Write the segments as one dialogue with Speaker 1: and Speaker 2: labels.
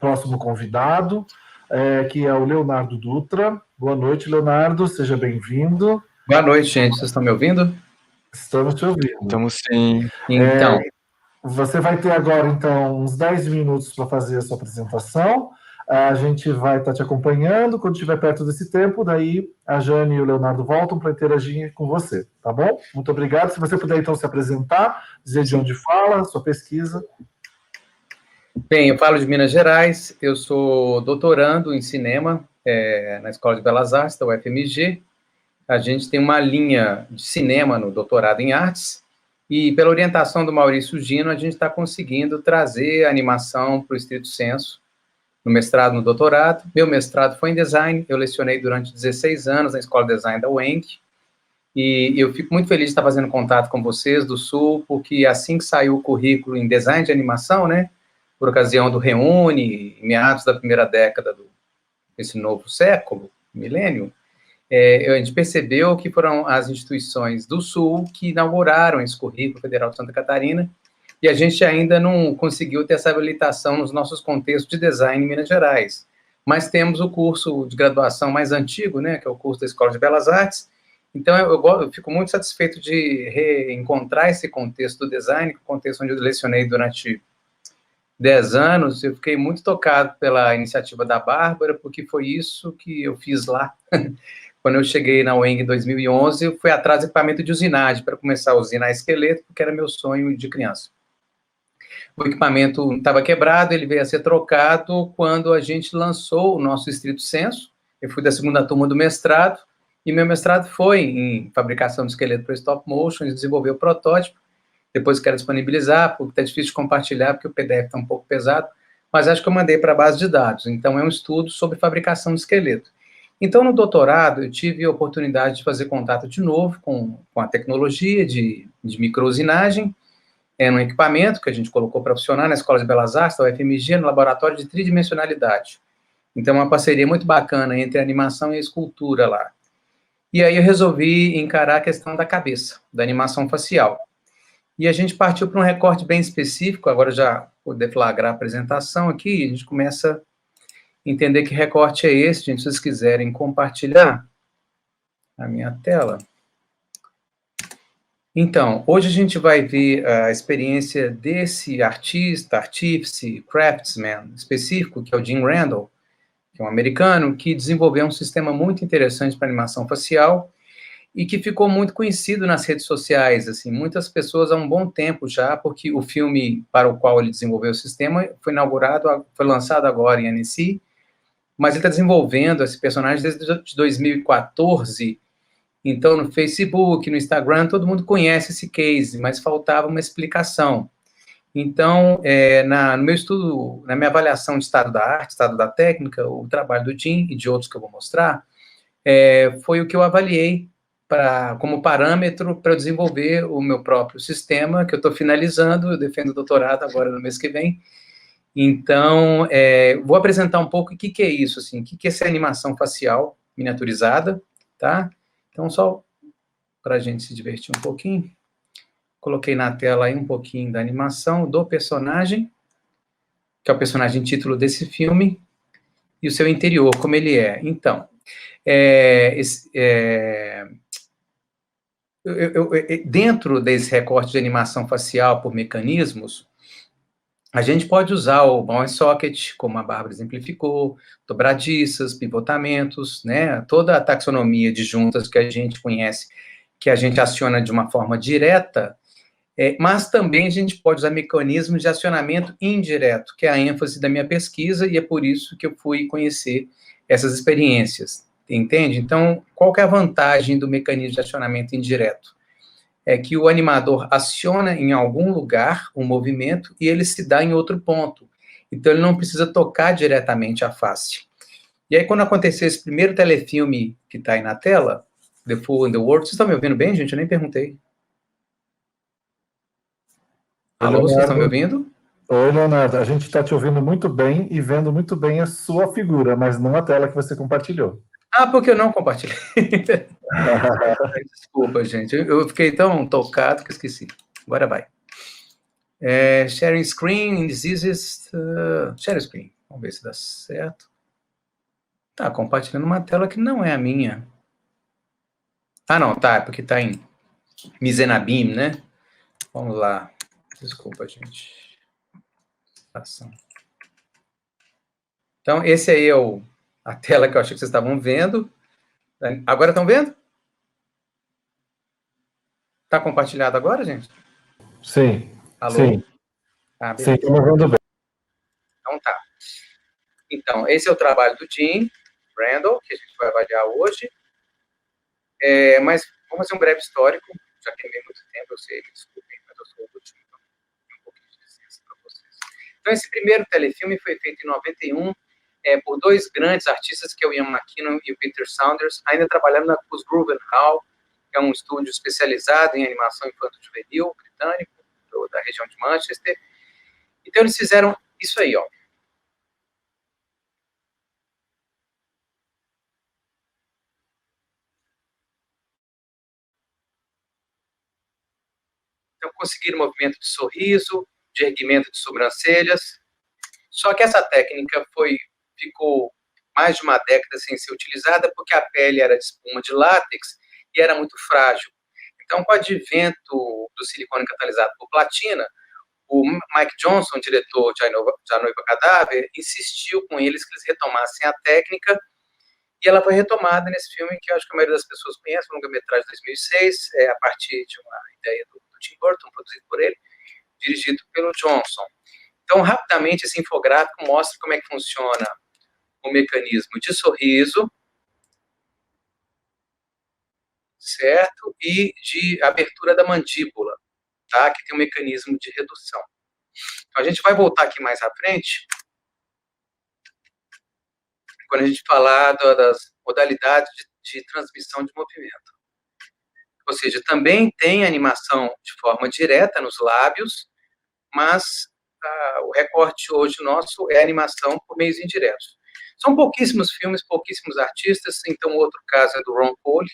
Speaker 1: próximo convidado, que é o Leonardo Dutra. Boa noite, Leonardo, seja bem-vindo.
Speaker 2: Boa noite, gente. Vocês estão me ouvindo?
Speaker 1: Estamos te ouvindo.
Speaker 3: Estamos sim.
Speaker 2: Então,
Speaker 1: você vai ter agora, então, uns 10 minutos para fazer a sua apresentação. A gente vai estar te acompanhando. Quando estiver perto desse tempo, daí a Jane e o Leonardo voltam para interagir com você, tá bom? Muito obrigado. Se você puder, então, se apresentar, dizer de onde fala, sua pesquisa.
Speaker 2: Bem, eu falo de Minas Gerais, eu sou doutorando em cinema na Escola de Belas Artes, da UFMG. A gente tem uma linha de cinema no doutorado em artes, e pela orientação do Maurício Gino, a gente está conseguindo trazer a animação para o estrito senso, no mestrado, no doutorado. Meu mestrado foi em design, eu lecionei durante 16 anos na Escola de Design da UENC, e eu fico muito feliz de estar fazendo contato com vocês do Sul, porque assim que saiu o currículo em design de animação, né, por ocasião do Reúne, em meados da primeira década desse novo século, milênio, a gente percebeu que foram as instituições do Sul que inauguraram esse currículo Federal de Santa Catarina, e a gente ainda não conseguiu ter essa habilitação nos nossos contextos de design em Minas Gerais. Mas temos o curso de graduação mais antigo, né, que é o curso da Escola de Belas Artes. Então, eu fico muito satisfeito de reencontrar esse contexto do design, o contexto onde eu lecionei durante 10 anos. Eu fiquei muito tocado pela iniciativa da Bárbara, porque foi isso que eu fiz lá. Quando eu cheguei na UENG em 2011, eu fui atrás de equipamento de usinagem para começar a usinar esqueleto, porque era meu sonho de criança. O equipamento estava quebrado, ele veio a ser trocado quando a gente lançou o nosso estrito senso. Eu fui da segunda turma do mestrado, e meu mestrado foi em fabricação de esqueleto para stop motion, desenvolver o protótipo. Depois quero disponibilizar, porque está difícil de compartilhar, porque o PDF está um pouco pesado, mas acho que eu mandei para a base de dados. Então, é um estudo sobre fabricação de esqueleto. Então, no doutorado, eu tive a oportunidade de fazer contato de novo com a tecnologia de microusinagem, num equipamento que a gente colocou para funcionar na Escola de Belas Artes, da UFMG, no laboratório de tridimensionalidade. Então, uma parceria muito bacana entre a animação e a escultura lá. E aí eu resolvi encarar a questão da cabeça, da animação facial. E a gente partiu para um recorte bem específico, agora já vou deflagrar a apresentação aqui, a gente começa a entender que recorte é esse, gente, se vocês quiserem compartilhar a minha tela. Então, hoje a gente vai ver a experiência desse artista, artífice, craftsman específico, que é o Jim Randall, que é um americano, que desenvolveu um sistema muito interessante para animação facial, e que ficou muito conhecido nas redes sociais, assim, muitas pessoas há um bom tempo já, porque o filme para o qual ele desenvolveu o sistema foi inaugurado, foi lançado agora em Annecy, mas ele está desenvolvendo esse personagem desde 2014, então no Facebook, no Instagram, todo mundo conhece esse case, mas faltava uma explicação. Então, no meu estudo, na minha avaliação de estado da arte, estado da técnica, o trabalho do Jim e de outros que eu vou mostrar, foi o que eu avaliei como parâmetro para eu desenvolver o meu próprio sistema, que eu estou finalizando, eu defendo o doutorado agora no mês que vem. Então, vou apresentar um pouco o que é isso, assim, o que é essa animação facial miniaturizada, tá? Então, só para a gente se divertir um pouquinho, coloquei na tela aí um pouquinho da animação do personagem, que é o personagem título desse filme, e o seu interior, como ele é. Então, dentro desse recorte de animação facial por mecanismos, a gente pode usar o ball and socket, como a Bárbara exemplificou, dobradiças, pivotamentos, né, toda a taxonomia de juntas que a gente conhece, que a gente aciona de uma forma direta, mas também a gente pode usar mecanismos de acionamento indireto, que é a ênfase da minha pesquisa, e é por isso que eu fui conhecer essas experiências, entende? Então, qual que é a vantagem do mecanismo de acionamento indireto? É que o animador aciona em algum lugar um movimento e ele se dá em outro ponto. Então, ele não precisa tocar diretamente a face. E aí, quando aconteceu esse primeiro telefilme que está aí na tela, The Fool in the World, vocês estão me ouvindo bem, gente? Eu nem perguntei. Alô, vocês estão me ouvindo?
Speaker 1: Oi, Leonardo. A gente está te ouvindo muito bem e vendo muito bem a sua figura, mas não a tela que você compartilhou.
Speaker 2: Ah, porque eu não compartilhei. Desculpa, gente. Eu fiquei tão tocado que esqueci. Agora vai. Sharing screen, this is... share screen. Vamos ver se dá certo. Tá compartilhando uma tela que não é a minha. Ah, não, tá, é porque tá em Misenabim, né? Vamos lá. Desculpa, gente. Ação. Então, esse aí é a tela que eu achei que vocês estavam vendo. Agora estão vendo? Tá compartilhado agora, gente?
Speaker 1: Sim.
Speaker 2: Alô?
Speaker 1: Sim.
Speaker 2: Ah,
Speaker 1: Sim,
Speaker 2: beleza.
Speaker 1: estou vendo bem.
Speaker 2: Então tá. Então, esse é o trabalho do Jim Randall, que a gente vai avaliar hoje. Mas vamos fazer um breve histórico, já que tem muito tempo, eu sei, me desculpem, mas eu sou o último, então tenho um pouquinho de licença para vocês. Então, esse primeiro telefilme foi feito em 91, por dois grandes artistas, que é o Ian McKinnon e o Peter Saunders, ainda trabalhando na Cosgrove Hall, que é um estúdio especializado em animação infanto-juvenil britânico, da região de Manchester. Então, eles fizeram isso aí, ó. Então, conseguiram movimento de sorriso, de erguimento de sobrancelhas. Só que essa técnica ficou mais de uma década sem ser utilizada porque a pele era de espuma de látex e era muito frágil. Então, com o advento do silicone catalisado por platina, o Mike Johnson, diretor de A Noiva Cadáver, insistiu com eles que eles retomassem a técnica, e ela foi retomada nesse filme que eu acho que a maioria das pessoas conhece, um longa-metragem de 2006, a partir de uma ideia do Tim Burton, produzido por ele, dirigido pelo Johnson. Então, rapidamente, esse infográfico mostra como é que funciona o mecanismo de sorriso, certo? E de abertura da mandíbula, tá? Que tem um mecanismo de redução. Então, a gente vai voltar aqui mais à frente, quando a gente falar das modalidades de transmissão de movimento. Ou seja, também tem animação de forma direta nos lábios, mas o recorte hoje nosso é animação por meios indiretos. São pouquíssimos filmes, pouquíssimos artistas. Então, outro caso é do Ron Cole,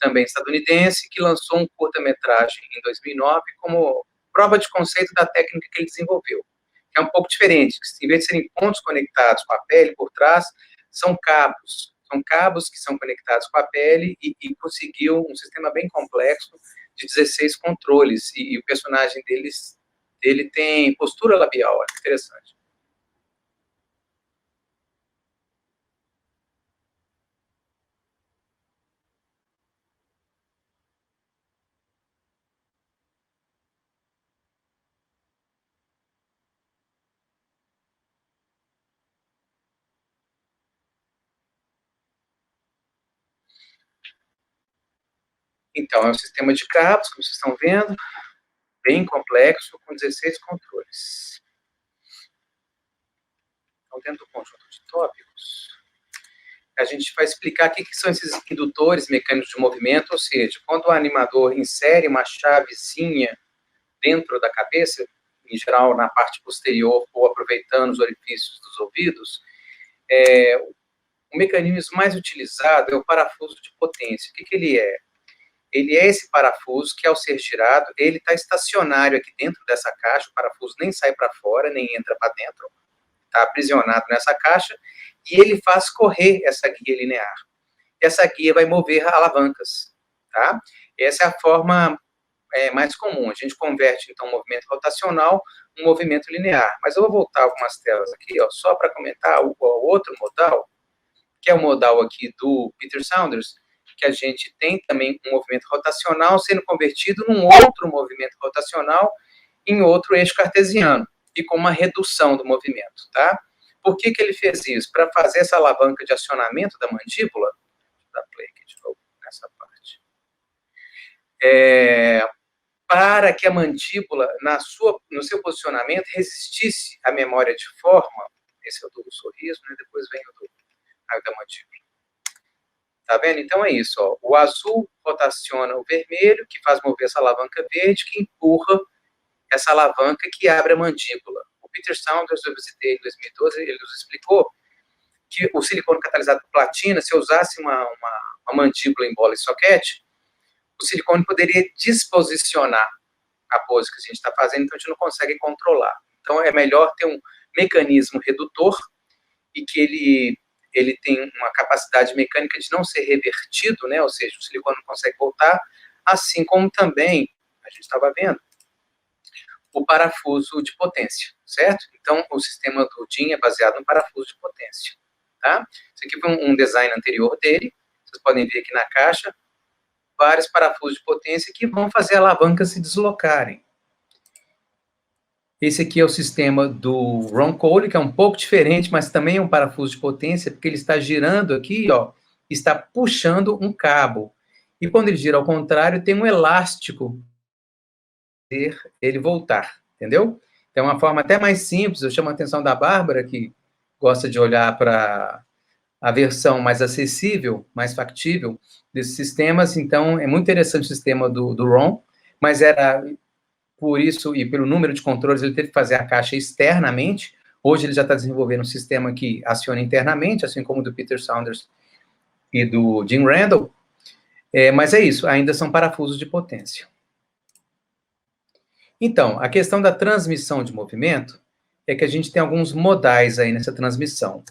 Speaker 2: também estadunidense, que lançou um curta-metragem em 2009 como prova de conceito da técnica que ele desenvolveu. Que é um pouco diferente, em vez de serem pontos conectados com a pele por trás, são cabos. São cabos que são conectados com a pele e conseguiu um sistema bem complexo de 16 controles. E o personagem dele tem postura labial, é interessante. Então, é um sistema de cabos, como vocês estão vendo, bem complexo, com 16 controles. Então, dentro do conjunto de tópicos, a gente vai explicar o que são esses indutores mecânicos de movimento, ou seja, quando o animador insere uma chavezinha dentro da cabeça, em geral na parte posterior, ou aproveitando os orifícios dos ouvidos, o mecanismo mais utilizado é o parafuso de potência. O que ele é? Ele é esse parafuso que, ao ser girado, ele está estacionário aqui dentro dessa caixa, o parafuso nem sai para fora, nem entra para dentro, está aprisionado nessa caixa, e ele faz correr essa guia linear. Essa guia vai mover alavancas, tá? Essa é a forma mais comum. A gente converte, então, um movimento rotacional em um movimento linear. Mas eu vou voltar algumas telas aqui, ó, só para comentar o outro modal, que é o modal aqui do Peter Saunders, que a gente tem também um movimento rotacional sendo convertido num outro movimento rotacional em outro eixo cartesiano, e com uma redução do movimento, tá? Por que ele fez isso? Para fazer essa alavanca de acionamento da mandíbula, vou dar play aqui de novo nessa parte, para que a mandíbula, no seu posicionamento, resistisse à memória de forma. Esse é o do sorriso, né? Depois vem o da mandíbula. Tá vendo? Então é isso, ó. O azul rotaciona o vermelho, que faz mover essa alavanca verde, que empurra essa alavanca que abre a mandíbula. O Peter Saunders, eu visitei em 2012, ele nos explicou que o silicone catalisado por platina, se eu usasse uma mandíbula em bola e soquete, o silicone poderia disposicionar a pose que a gente está fazendo, então a gente não consegue controlar. Então é melhor ter um mecanismo redutor e que ele tem uma capacidade mecânica de não ser revertido, né? Ou seja, o silicone não consegue voltar, assim como também, a gente estava vendo, o parafuso de potência, certo? Então, o sistema do DIN é baseado no parafuso de potência, tá? Isso aqui foi um design anterior dele, vocês podem ver aqui na caixa, vários parafusos de potência que vão fazer a alavanca se deslocarem. Esse aqui é o sistema do Ron Cole, que é um pouco diferente, mas também é um parafuso de potência, porque ele está girando aqui, ó, está puxando um cabo. E quando ele gira ao contrário, tem um elástico para ele voltar, entendeu? Então, é uma forma até mais simples. Eu chamo a atenção da Bárbara, que gosta de olhar para a versão mais acessível, mais factível desses sistemas. Então, é muito interessante o sistema do Ron, mas era por isso e pelo número de controles, ele teve que fazer a caixa externamente. Hoje ele já está desenvolvendo um sistema que aciona internamente, assim como o do Peter Saunders e do Jim Randall. Mas é isso, ainda são parafusos de potência. Então, a questão da transmissão de movimento é que a gente tem alguns modais aí nessa transmissão.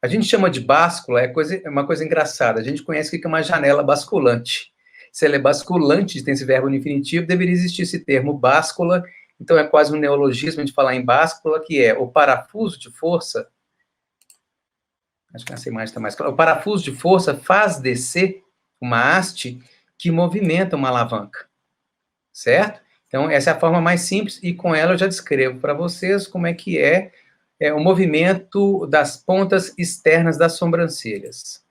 Speaker 2: A gente chama de báscula, é uma coisa engraçada. A gente conhece o que é uma janela basculante. Se ela é basculante, tem esse verbo no infinitivo, deveria existir esse termo báscula. Então, é quase um neologismo de falar em báscula, que é o parafuso de força. Acho que essa imagem está mais clara. O parafuso de força faz descer uma haste que movimenta uma alavanca. Certo? Então, essa é a forma mais simples, e com ela eu já descrevo para vocês como é que é o movimento das pontas externas das sobrancelhas.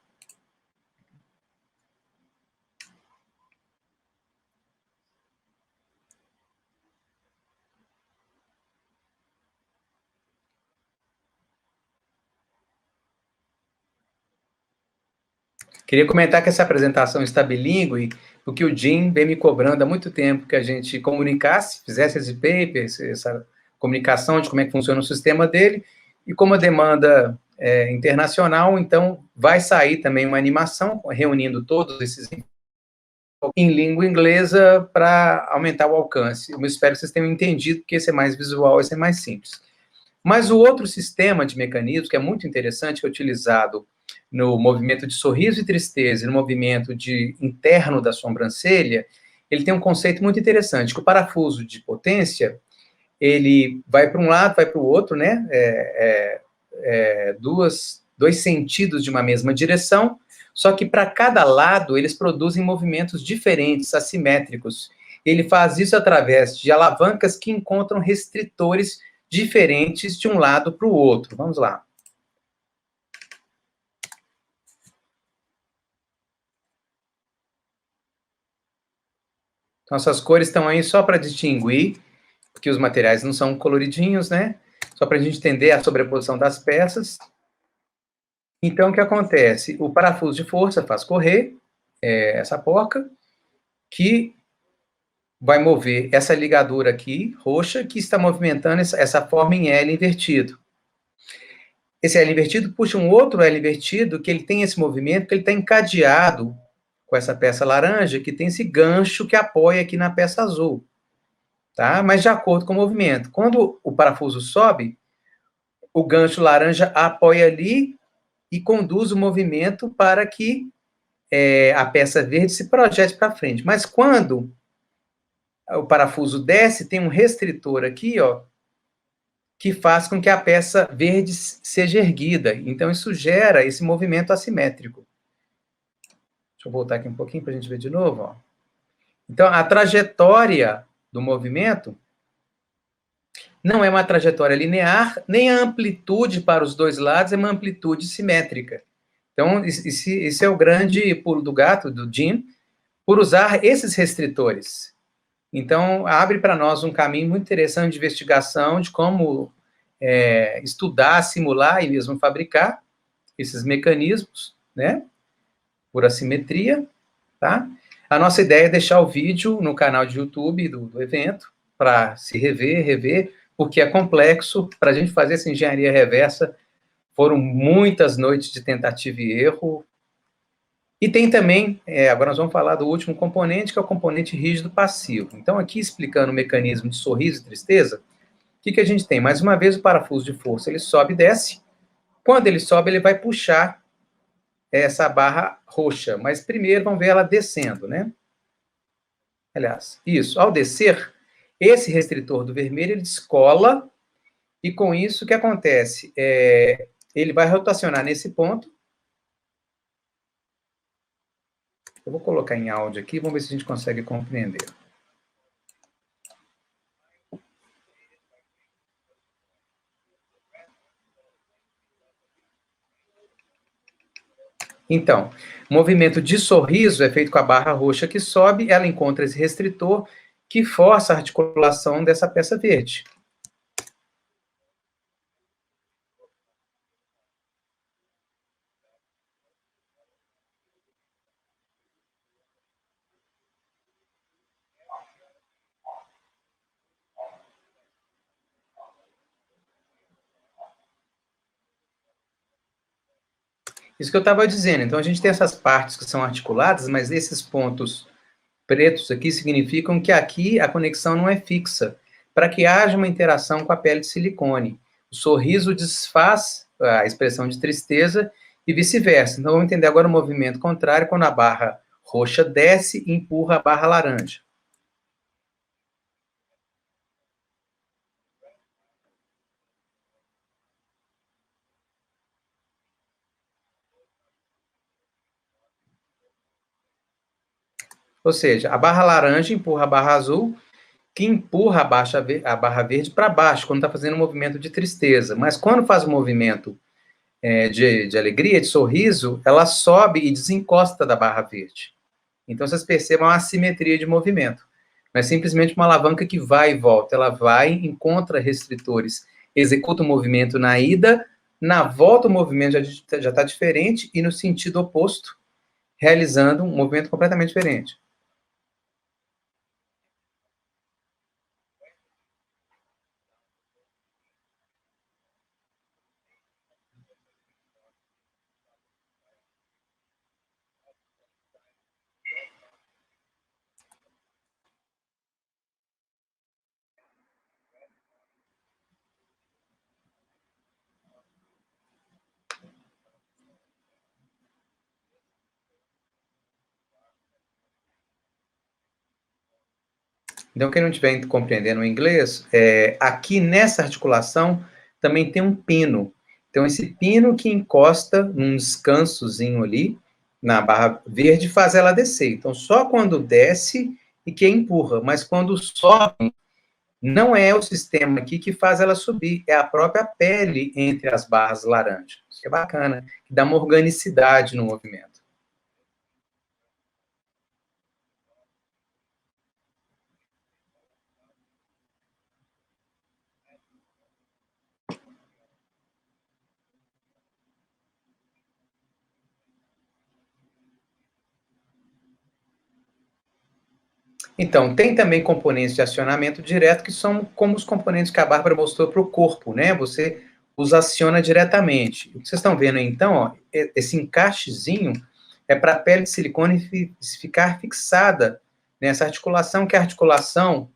Speaker 2: Queria comentar que essa apresentação está bilíngue, porque o Jim vem me cobrando há muito tempo que a gente comunicasse, fizesse esse paper, essa comunicação de como é que funciona o sistema dele, e como a demanda é internacional, então vai sair também uma animação reunindo todos esses em língua inglesa para aumentar o alcance. Eu espero que vocês tenham entendido que esse é mais visual, esse é mais simples. Mas o outro sistema de mecanismos que é muito interessante, que é utilizado no movimento de sorriso e tristeza, e no movimento interno da sobrancelha, ele tem um conceito muito interessante, que o parafuso de potência, ele vai para um lado, vai para o outro, né? Dois sentidos de uma mesma direção, só que para cada lado eles produzem movimentos diferentes, assimétricos. Ele faz isso através de alavancas que encontram restritores diferentes de um lado para o outro. Vamos lá. Então, essas cores estão aí só para distinguir, porque os materiais não são coloridinhos, né? Só para a gente entender a sobreposição das peças. Então, o que acontece? O parafuso de força faz correr essa porca, que vai mover essa ligadura aqui, roxa, que está movimentando essa forma em L invertido. Esse L invertido puxa um outro L invertido, que ele tem esse movimento, que ele está encadeado com essa peça laranja, que tem esse gancho que apoia aqui na peça azul. Tá? Mas de acordo com o movimento. Quando o parafuso sobe, o gancho laranja apoia ali e conduz o movimento para que a peça verde se projete para frente. Mas quando o parafuso desce, tem um restritor aqui, ó, que faz com que a peça verde seja erguida. Então, isso gera esse movimento assimétrico. Deixa eu voltar aqui um pouquinho para a gente ver de novo. Ó. Então, a trajetória do movimento não é uma trajetória linear, nem a amplitude para os dois lados é uma amplitude simétrica. Então, esse é o grande pulo do gato, do Jim, por usar esses restritores. Então, abre para nós um caminho muito interessante de investigação de como estudar, simular e mesmo fabricar esses mecanismos, né, por assimetria, tá? A nossa ideia é deixar o vídeo no canal de YouTube do evento, para se rever, porque é complexo. Para a gente fazer essa engenharia reversa, foram muitas noites de tentativa e erro. E tem também, agora nós vamos falar do último componente, que é o componente rígido passivo. Então, aqui explicando o mecanismo de sorriso e tristeza, o que a gente tem? Mais uma vez, o parafuso de força, ele sobe e desce, Quando ele sobe, ele vai puxar essa barra roxa, mas primeiro vamos ver ela descendo, né? Aliás, isso, ao descer, esse restritor do vermelho, ele descola, e com isso, o que acontece? Ele vai rotacionar nesse ponto. Eu vou colocar em áudio aqui, vamos ver se a gente consegue compreender. Então, movimento de sorriso é feito com a barra roxa que sobe, ela encontra esse restritor que força a articulação dessa peça verde. Isso que eu estava dizendo. Então, a gente tem essas partes que são articuladas, mas esses pontos pretos aqui significam que aqui a conexão não é fixa, para que haja uma interação com a pele de silicone. O sorriso desfaz a expressão de tristeza e vice-versa. Então, vamos entender agora o movimento contrário, quando a barra roxa desce e empurra a barra laranja. Ou seja, a barra laranja empurra a barra azul, que empurra a barra verde para baixo, quando está fazendo um movimento de tristeza. Mas quando faz um movimento de alegria, de sorriso, ela sobe e desencosta da barra verde. Então, vocês percebam a assimetria de movimento. Não é simplesmente uma alavanca que vai e volta. Ela vai, encontra restritores, executa o movimento na ida, na volta o movimento já está diferente e no sentido oposto, realizando um movimento completamente diferente. Então, quem não estiver compreendendo o inglês, aqui nessa articulação também tem um pino. Então, esse pino que encosta num descansozinho ali, na barra verde, faz ela descer. Então, só quando desce e que empurra, mas quando sobe, não é o sistema aqui que faz ela subir, é a própria pele entre as barras laranjas. Isso é bacana, que dá uma organicidade no movimento. Então, tem também componentes de acionamento direto que são como os componentes que a Bárbara mostrou para o corpo, né? Você os aciona diretamente. O que vocês estão vendo aí, então, ó, esse encaixezinho é para a pele de silicone ficar fixada nessa articulação, que é a articulação,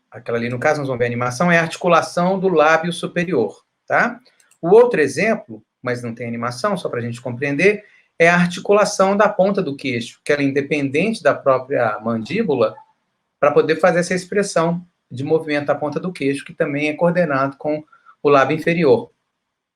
Speaker 2: aquela ali no caso, nós vamos ver a animação, é a articulação do lábio superior, tá? O outro exemplo, mas não tem animação, só para a gente compreender, é a articulação da ponta do queixo, que ela é independente da própria mandíbula, para poder fazer essa expressão de movimento da ponta do queixo, que também é coordenado com o lábio inferior.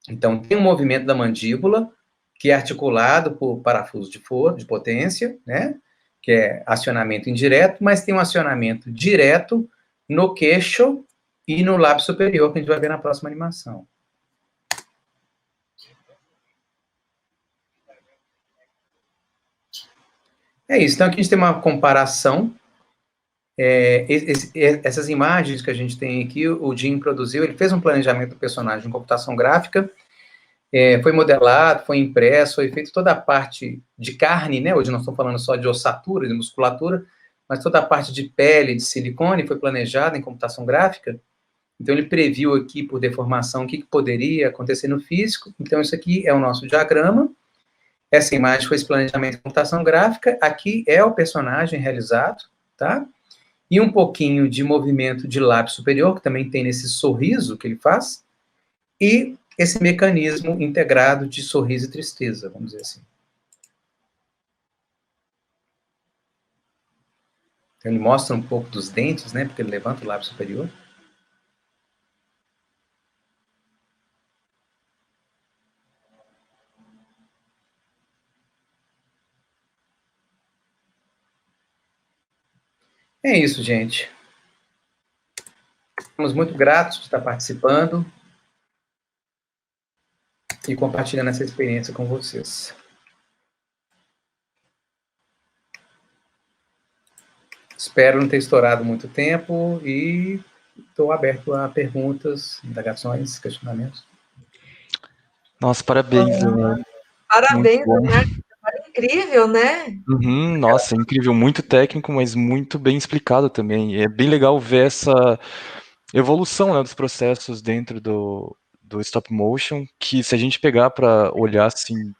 Speaker 2: Então, tem um movimento da mandíbula, que é articulado por parafuso de potência, né? Que é acionamento indireto, mas tem um acionamento direto no queixo e no lábio superior, que a gente vai ver na próxima animação. É isso. Então, aqui a gente tem uma comparação. Essas imagens que a gente tem aqui, o Jim produziu, ele fez um planejamento do personagem em computação gráfica, foi modelado, foi impresso, foi feito toda a parte de carne, né? Hoje nós estamos falando só de ossatura, de musculatura, mas toda a parte de pele, de silicone, foi planejada em computação gráfica. Então, ele previu aqui, por deformação, o que poderia acontecer no físico. Então, isso aqui é o nosso diagrama. Essa imagem foi esse planejamento em computação gráfica. Aqui é o personagem realizado, tá? E um pouquinho de movimento de lábio superior, que também tem nesse sorriso que ele faz. e esse mecanismo integrado de sorriso e tristeza, vamos dizer assim. Então, ele mostra um pouco dos dentes, né, porque ele levanta o lábio superior. É isso, gente. Estamos muito gratos por estar participando e compartilhando essa experiência com vocês. Espero não ter estourado muito tempo e estou aberto a perguntas, indagações, questionamentos.
Speaker 3: Nossa, parabéns, Leonardo.
Speaker 4: Parabéns, Leonardo. Incrível, né?
Speaker 3: Uhum, nossa, incrível, muito técnico, mas muito bem explicado também. É bem legal ver essa evolução, né, dos processos dentro do stop motion, que se a gente pegar para olhar assim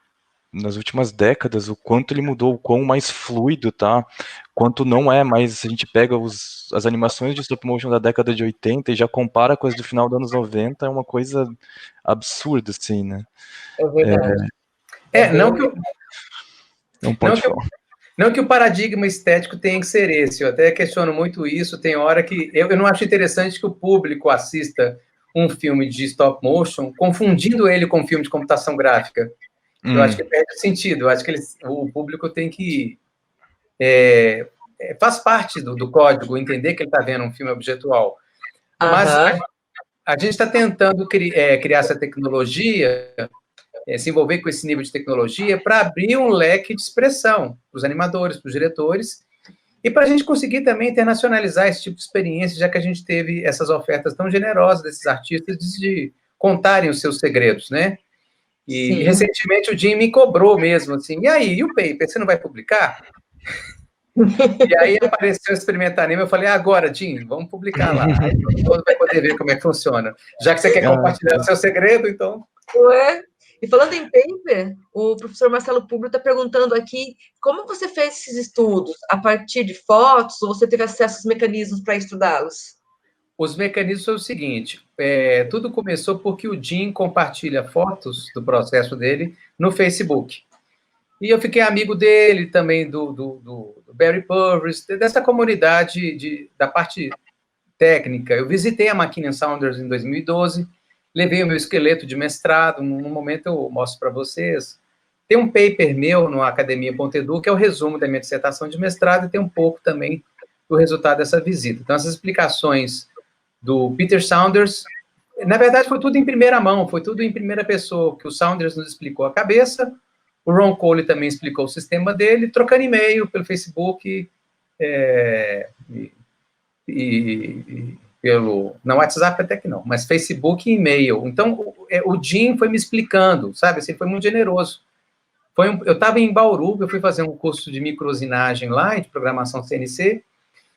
Speaker 3: nas últimas décadas, o quanto ele mudou, o quão mais fluido tá, quanto não é mais, se a gente pega as animações de stop motion da década de 80 e já compara com as do final dos anos 90, é uma coisa absurda, assim, né?
Speaker 4: É verdade.
Speaker 2: Não que
Speaker 3: não pode falar.
Speaker 2: Não que o paradigma estético tenha que ser esse, eu até questiono muito isso, tem hora que... Eu não acho interessante que o público assista um filme de stop motion, confundindo ele com um filme de computação gráfica. Eu acho que perde sentido, eu acho que o público tem que... faz parte do código entender que ele está vendo um filme objetual. Mas a gente está tentando criar essa tecnologia, se envolver com esse nível de tecnologia para abrir um leque de expressão para os animadores, para os diretores, e para a gente conseguir também internacionalizar esse tipo de experiência, já que a gente teve essas ofertas tão generosas desses artistas de contarem os seus segredos, né? E recentemente o Jim me cobrou mesmo, assim, e aí, e o paper, você não vai publicar? E aí apareceu o Experimentar Anime, eu falei, agora, Jim, vamos publicar lá. Aí todo mundo vai poder ver como é que funciona. Já que você quer compartilhar o seu segredo, então...
Speaker 4: Ué? E falando em paper, o professor Marcelo Publio está perguntando aqui como você fez esses estudos? A partir de fotos ou você teve acesso aos mecanismos para estudá-los?
Speaker 2: Os mecanismos são o seguinte, tudo começou porque o Jim compartilha fotos do processo dele no Facebook. E eu fiquei amigo dele também, do Barry Purvis, dessa comunidade da parte técnica. Eu visitei a Maquina Saunders em 2012, levei o meu esqueleto de mestrado, no momento eu mostro para vocês. Tem um paper meu no academia.edu, que é o resumo da minha dissertação de mestrado, e tem um pouco também do resultado dessa visita. Então, essas explicações do Peter Saunders, na verdade, foi tudo em primeira mão, foi tudo em primeira pessoa, que o Saunders nos explicou a cabeça, o Ron Cole também explicou o sistema dele, trocando e-mail pelo Facebook não, WhatsApp até que não, mas Facebook e e-mail. Então, o Jim foi me explicando, sabe? Assim, foi muito generoso. Eu estava em Bauru, eu fui fazer um curso de microusinagem lá, de programação CNC,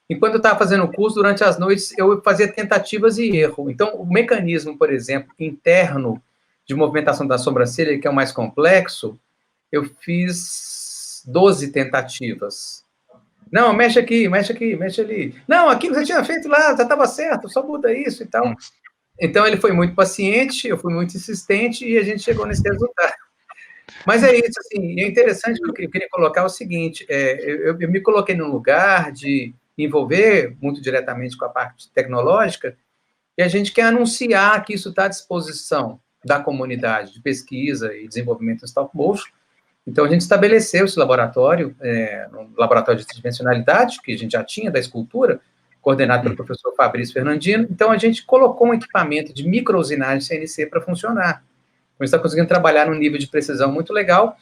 Speaker 2: e quando eu estava fazendo o curso, durante as noites, eu fazia tentativas e erro. Então, o mecanismo, por exemplo, interno de movimentação da sobrancelha, que é o mais complexo, eu fiz 12 tentativas. Não, mexe aqui, mexe ali. Não, aquilo que você tinha feito lá, já estava certo, só muda isso e tal. Então, ele foi muito paciente, eu fui muito insistente e a gente chegou nesse resultado. Mas é isso, assim, é interessante que eu queria colocar o seguinte, eu me coloquei num lugar de envolver muito diretamente com a parte tecnológica e a gente quer anunciar que isso está à disposição da comunidade de pesquisa e desenvolvimento em stop motion. Então, a gente estabeleceu esse laboratório, um laboratório de tridimensionalidade, que a gente já tinha da escultura, coordenado pelo professor Fabrício Fernandino. Então, a gente colocou um equipamento de microusinagem CNC para funcionar. Então, a gente está conseguindo trabalhar num nível de precisão muito legal,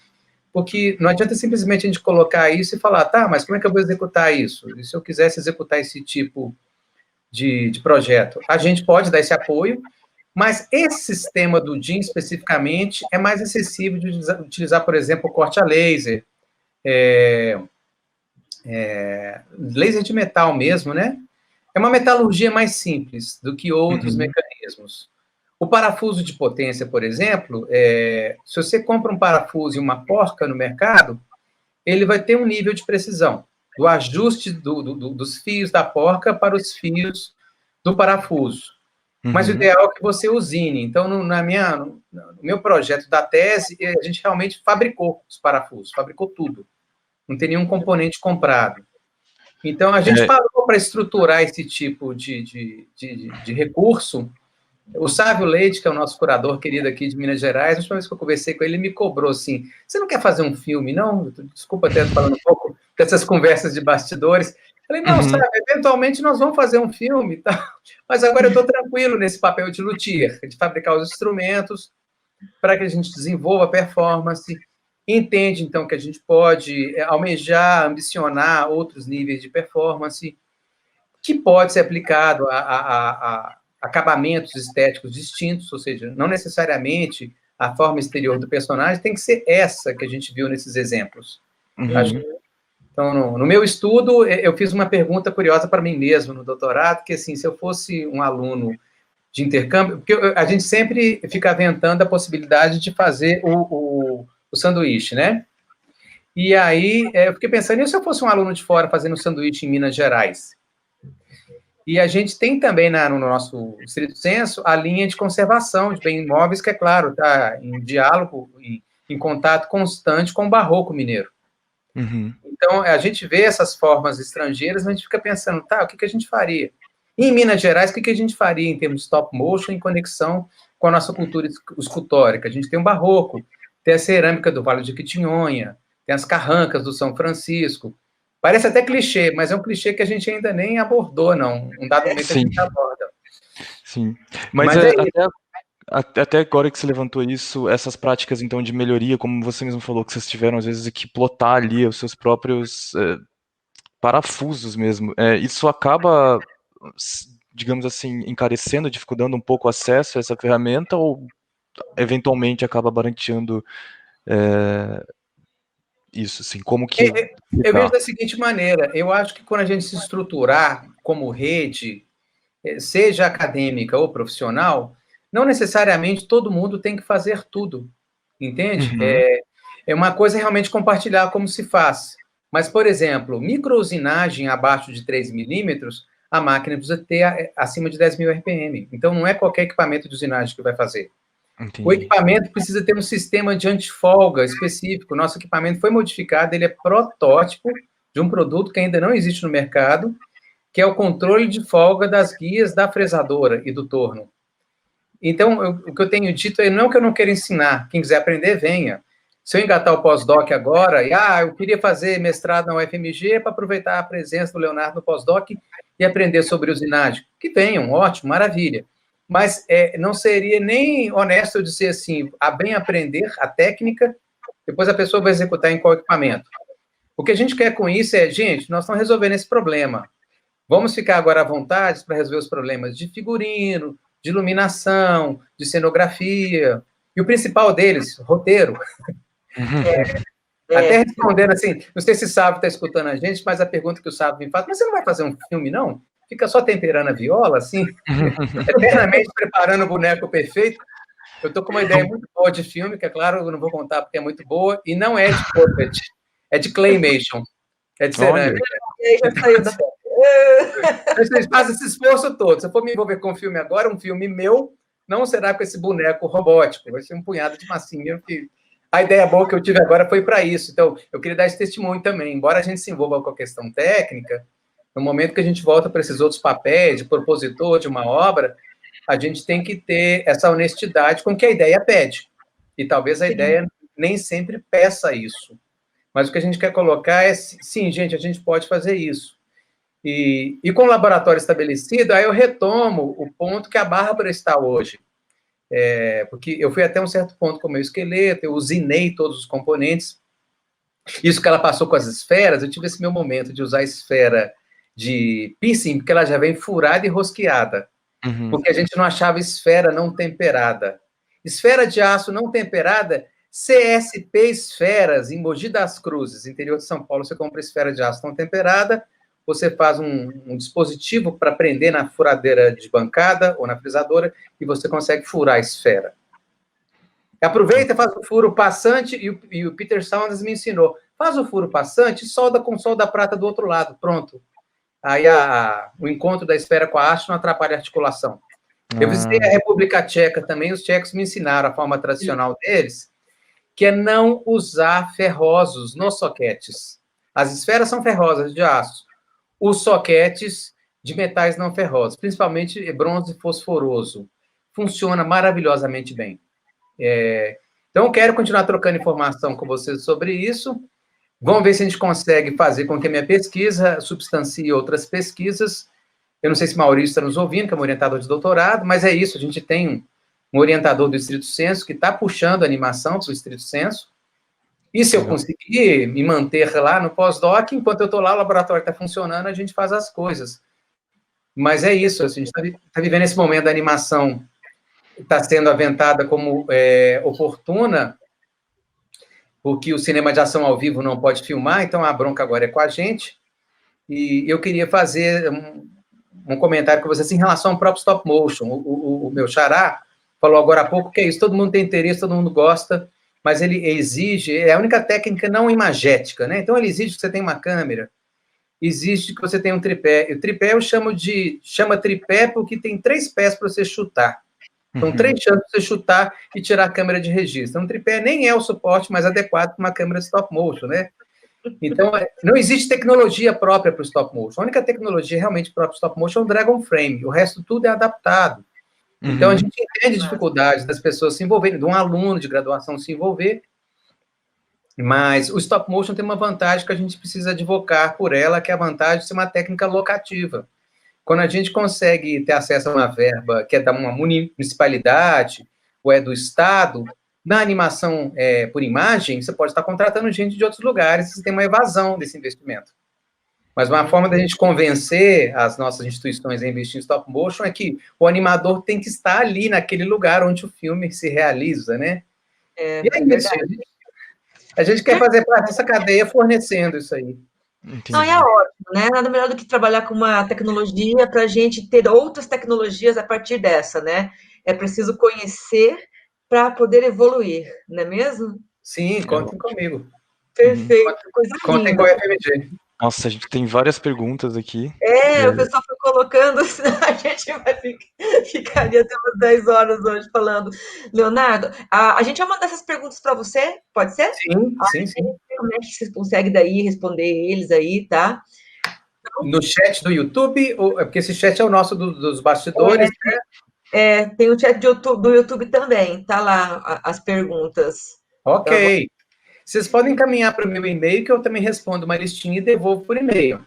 Speaker 2: porque não adianta simplesmente a gente colocar isso e falar, tá, mas como é que eu vou executar isso? E se eu quisesse executar esse tipo de projeto? A gente pode dar esse apoio, mas esse sistema do Jim, especificamente, é mais acessível de utilizar, por exemplo, o corte a laser, laser de metal mesmo, né? É uma metalurgia mais simples do que outros mecanismos. O parafuso de potência, por exemplo, se você compra um parafuso e uma porca no mercado, ele vai ter um nível de precisão do ajuste dos fios da porca para os fios do parafuso. mas o ideal é que você usine. Então, no meu projeto da tese, a gente realmente fabricou os parafusos, fabricou tudo. Não tem nenhum componente comprado. Então, a gente parou para estruturar esse tipo de recurso. O Sávio Leite, que é o nosso curador querido aqui de Minas Gerais, a última vez que eu conversei com ele, ele me cobrou assim, você não quer fazer um filme, não? Desculpa até falando um pouco dessas conversas de bastidores. Falei, não, Sávio, eventualmente nós vamos fazer um filme, tá? Mas agora eu estou tranquilo nesse papel de luthier, de fabricar os instrumentos para que a gente desenvolva a performance, entende, então, que a gente pode almejar, ambicionar outros níveis de performance, que pode ser aplicado a acabamentos estéticos distintos, ou seja, não necessariamente a forma exterior do personagem tem que ser essa que a gente viu nesses exemplos. Então, no meu estudo, eu fiz uma pergunta curiosa para mim mesmo no doutorado, que, assim, se eu fosse um aluno de intercâmbio, porque a gente sempre fica aventando a possibilidade de fazer o sanduíche, né? E aí, eu fiquei pensando, e se eu fosse um aluno de fora fazendo sanduíche em Minas Gerais? E a gente tem também no nosso estrito senso a linha de conservação de bens imóveis, que, é claro, está em diálogo, em contato constante com o barroco mineiro. Então, a gente vê essas formas estrangeiras, mas a gente fica pensando, tá, o que a gente faria? E em Minas Gerais, o que a gente faria em termos de stop motion em conexão com a nossa cultura escultórica? A gente tem o barroco, tem a cerâmica do Vale de Quitinhonha, tem as carrancas do São Francisco. Parece até clichê, mas é um clichê que a gente ainda nem abordou, não. Um dado momento a gente aborda.
Speaker 3: Sim, mas até agora que você levantou isso, essas práticas, então, de melhoria, como você mesmo falou, que vocês tiveram, às vezes, que plotar ali os seus próprios parafusos mesmo, isso acaba, digamos assim, encarecendo, dificultando um pouco o acesso a essa ferramenta, ou eventualmente acaba barateando isso, assim, como que...
Speaker 2: Eu vejo da seguinte maneira, eu acho que quando a gente se estruturar como rede, seja acadêmica ou profissional, não necessariamente todo mundo tem que fazer tudo, entende? É uma coisa realmente compartilhar como se faz. Mas, por exemplo, microusinagem abaixo de 3 milímetros, a máquina precisa ter acima de 10.000 RPM. Então, não é qualquer equipamento de usinagem que vai fazer.
Speaker 3: Entendi.
Speaker 2: O equipamento precisa ter um sistema de antifolga específico. Nosso equipamento foi modificado, ele é protótipo de um produto que ainda não existe no mercado, que é o controle de folga das guias da fresadora e do torno. Então, o que eu tenho dito é não que eu não quero ensinar, quem quiser aprender, venha. Se eu engatar o pós-doc agora, eu queria fazer mestrado na UFMG para aproveitar a presença do Leonardo no pós-doc e aprender sobre usinagem. Que venham, ótimo, maravilha. Mas não seria nem honesto eu dizer assim, a bem aprender a técnica, depois a pessoa vai executar em qual equipamento. O que a gente quer com isso gente, nós estamos resolvendo esse problema. Vamos ficar agora à vontade para resolver os problemas de figurino, de iluminação, de cenografia, e o principal deles, roteiro. Até respondendo assim, não sei se o Sábio está escutando a gente, mas a pergunta que o Sábio me faz, mas você não vai fazer um filme, não? Fica só temperando a viola, assim, eternamente preparando o boneco perfeito. Eu estou com uma ideia muito boa de filme, que é claro, eu não vou contar porque é muito boa, e não é de puppet, é de claymation, é de cerâmica.
Speaker 4: Já saiu da...
Speaker 2: Vocês fazem esse esforço todo. Se eu for me envolver com um filme agora, um filme meu, não será com esse boneco robótico, vai ser um punhado de massinha. A ideia boa que eu tive agora foi para isso. Então, eu queria dar esse testemunho também. Embora a gente se envolva com a questão técnica, no momento que a gente volta para esses outros papéis de propositor de uma obra, a gente tem que ter essa honestidade com que a ideia pede. E talvez a ideia nem sempre peça isso. Mas o que a gente quer colocar é, sim, gente, a gente pode fazer isso. E com o laboratório estabelecido, aí eu retomo o ponto que a Bárbara está hoje. Porque eu fui até um certo ponto com o meu esqueleto, eu usinei todos os componentes. Isso que ela passou com as esferas, eu tive esse meu momento de usar a esfera de piercing, porque ela já vem furada e rosqueada. Porque a gente não achava esfera não temperada. Esfera de aço não temperada, CSP Esferas, em Mogi das Cruzes, interior de São Paulo, você compra esfera de aço não temperada, você faz um dispositivo para prender na furadeira de bancada ou na frisadora e você consegue furar a esfera. Aproveita, faz o furo passante e o Peter Saunders me ensinou. Faz o furo passante e solda com solda prata do outro lado. Pronto. Aí o encontro da esfera com a haste não atrapalha a articulação. Eu visitei a República Tcheca também, os tchecos me ensinaram a forma tradicional deles, que é não usar ferrosos nos soquetes. As esferas são ferrosas de aço, os soquetes de metais não ferrosos, principalmente bronze fosforoso. Funciona maravilhosamente bem. Então, eu quero continuar trocando informação com vocês sobre isso. Vamos ver se a gente consegue fazer com que a minha pesquisa substancie outras pesquisas. Eu não sei se Maurício está nos ouvindo, que é um orientador de doutorado, mas é isso, a gente tem um orientador do Estrito Senso que está puxando a animação para o Estrito Senso, e se eu conseguir me manter lá no pós-doc, enquanto eu estou lá, o laboratório está funcionando, a gente faz as coisas. Mas é isso, assim, a gente está vivendo esse momento da animação, está sendo aventada como oportuna, porque o cinema de ação ao vivo não pode filmar, então a bronca agora é com a gente, e eu queria fazer um comentário com vocês em relação ao próprio stop motion. O meu xará falou agora há pouco que é isso, todo mundo tem interesse, todo mundo gosta, mas ele exige, é a única técnica não imagética, né? Então ele exige que você tenha uma câmera, exige que você tenha um tripé. O tripé eu chama tripé porque tem 3 pés para você chutar. São 3 chances para você chutar e tirar a câmera de registro. Um tripé nem é o suporte mais adequado para uma câmera stop motion, né? Então, não existe tecnologia própria para o stop motion. A única tecnologia realmente própria para o stop motion é o Dragon Frame. O resto tudo é adaptado. Então, a gente entende a dificuldade das pessoas se envolverem, de um aluno de graduação se envolver, mas o stop motion tem uma vantagem que a gente precisa advocar por ela, que é a vantagem de ser uma técnica locativa. Quando a gente consegue ter acesso a uma verba que é da uma municipalidade ou é do Estado, na animação por imagem, você pode estar contratando gente de outros lugares, você tem uma evasão desse investimento. Mas uma forma da gente convencer as nossas instituições a investir em stop motion é que o animador tem que estar ali, naquele lugar onde o filme se realiza, né? E é isso. A gente quer fazer parte dessa cadeia fornecendo isso aí.
Speaker 3: Entendi.
Speaker 4: Não, é ótimo, né? Nada melhor do que trabalhar com uma tecnologia para a gente ter outras tecnologias a partir dessa, né? É preciso conhecer para poder evoluir, não é mesmo?
Speaker 2: Sim, contem comigo.
Speaker 4: Perfeito, coisa
Speaker 2: Contem
Speaker 4: linda.
Speaker 2: com a FMG.
Speaker 3: Nossa, a gente tem várias perguntas aqui.
Speaker 4: O pessoal foi colocando, a gente ficaria até umas 10 horas hoje falando. Leonardo, a gente vai mandar essas perguntas para você, pode ser?
Speaker 2: Sim.
Speaker 4: Como é que você consegue daí responder eles aí, tá?
Speaker 2: No chat do YouTube, porque esse chat é o nosso dos bastidores, né?
Speaker 4: Tem o chat do YouTube também, tá lá as perguntas.
Speaker 2: Ok. Vocês podem encaminhar para o meu e-mail, que eu também respondo uma listinha e devolvo por e-mail.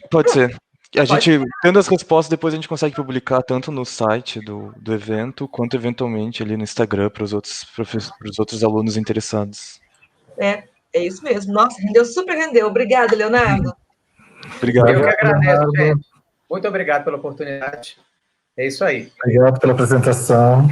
Speaker 3: Pode ser. A gente, tendo as respostas, depois a gente consegue publicar tanto no site do evento, quanto eventualmente ali no Instagram para os outros alunos interessados.
Speaker 4: É isso mesmo. Nossa, super rendeu. Obrigada, Leonardo.
Speaker 3: Obrigado.
Speaker 2: Eu que agradeço, gente. Muito obrigado pela oportunidade. É isso aí.
Speaker 1: Obrigado pela apresentação.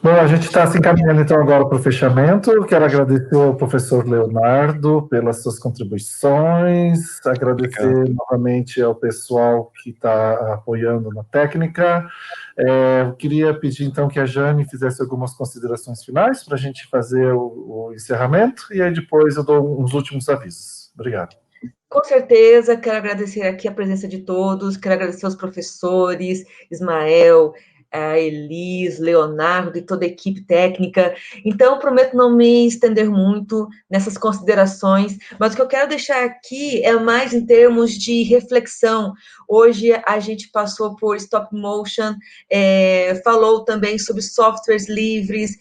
Speaker 1: Bom, a gente está se encaminhando então agora para o fechamento. Quero agradecer ao professor Leonardo pelas suas contribuições, agradecer novamente ao pessoal que está apoiando na técnica. Eu queria pedir então que a Jane fizesse algumas considerações finais para a gente fazer o encerramento, e aí depois eu dou uns últimos avisos. Obrigado.
Speaker 4: Com certeza, quero agradecer aqui a presença de todos, quero agradecer aos professores, Ismael, a Elis, Leonardo e toda a equipe técnica. Então, prometo não me estender muito nessas considerações, mas o que eu quero deixar aqui é mais em termos de reflexão. Hoje a gente passou por stop motion, falou também sobre softwares livres,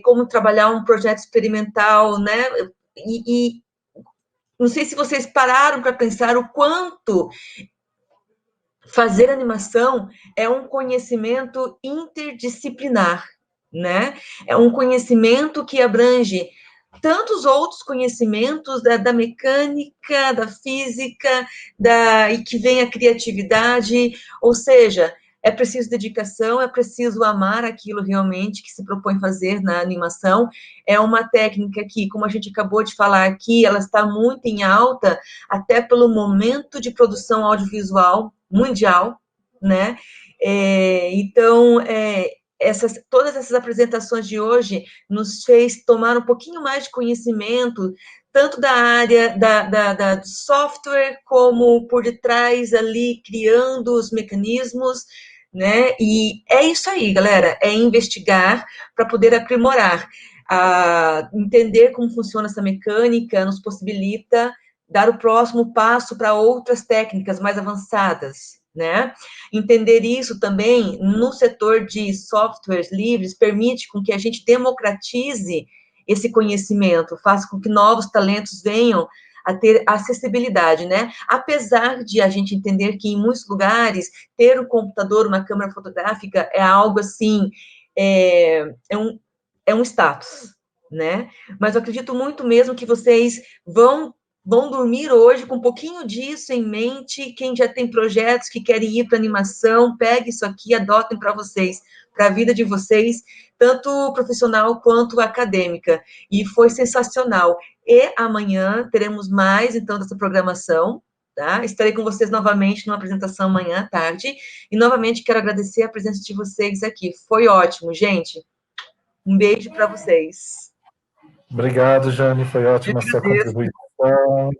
Speaker 4: como trabalhar um projeto experimental, né? E não sei se vocês pararam para pensar o quanto fazer animação é um conhecimento interdisciplinar, né? É um conhecimento que abrange tantos outros conhecimentos da mecânica, da física, e que vem a criatividade, ou seja, é preciso dedicação, é preciso amar aquilo realmente que se propõe fazer na animação. É uma técnica que, como a gente acabou de falar aqui, ela está muito em alta, até pelo momento de produção audiovisual mundial, né? Então, todas essas apresentações de hoje nos fez tomar um pouquinho mais de conhecimento, tanto da área do software, como por detrás ali, criando os mecanismos, né? E é isso aí, galera, é investigar para poder aprimorar. Entender como funciona essa mecânica nos possibilita dar o próximo passo para outras técnicas mais avançadas, né? Entender isso também no setor de softwares livres permite com que a gente democratize esse conhecimento, faça com que novos talentos venham a ter acessibilidade, né? Apesar de a gente entender que em muitos lugares ter um computador, uma câmera fotográfica é algo assim, é um status, né? Mas eu acredito muito mesmo que vocês vão dormir hoje com um pouquinho disso em mente. Quem já tem projetos que querem ir para animação, pegue isso aqui, adotem para vocês, para a vida de vocês, tanto profissional quanto acadêmica. E foi sensacional. E amanhã teremos mais, então, dessa programação, tá? Estarei com vocês novamente numa apresentação amanhã à tarde. E, novamente, quero agradecer a presença de vocês aqui. Foi ótimo, gente. Um beijo para vocês.
Speaker 1: Obrigado, Jane, foi ótima a sua contribuição.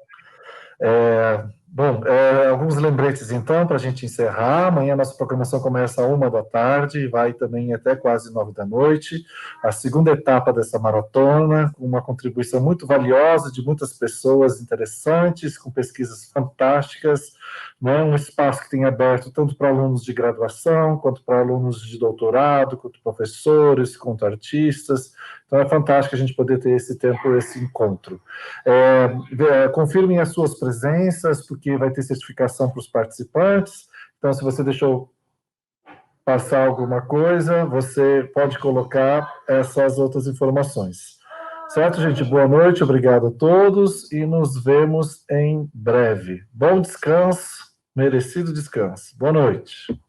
Speaker 1: Alguns lembretes, então, para a gente encerrar. Amanhã a nossa programação começa às 13h e vai também até quase 21h. A segunda etapa dessa maratona, com uma contribuição muito valiosa de muitas pessoas interessantes, com pesquisas fantásticas, né? Um espaço que tem aberto tanto para alunos de graduação, quanto para alunos de doutorado, quanto professores, quanto artistas. Então é fantástico a gente poder ter esse tempo, esse encontro. Confirmem as suas presenças, porque vai ter certificação para os participantes. Então, se você deixou passar alguma coisa, você pode colocar essas outras informações. Certo, gente? Boa noite, obrigado a todos e nos vemos em breve. Bom descanso, merecido descanso. Boa noite.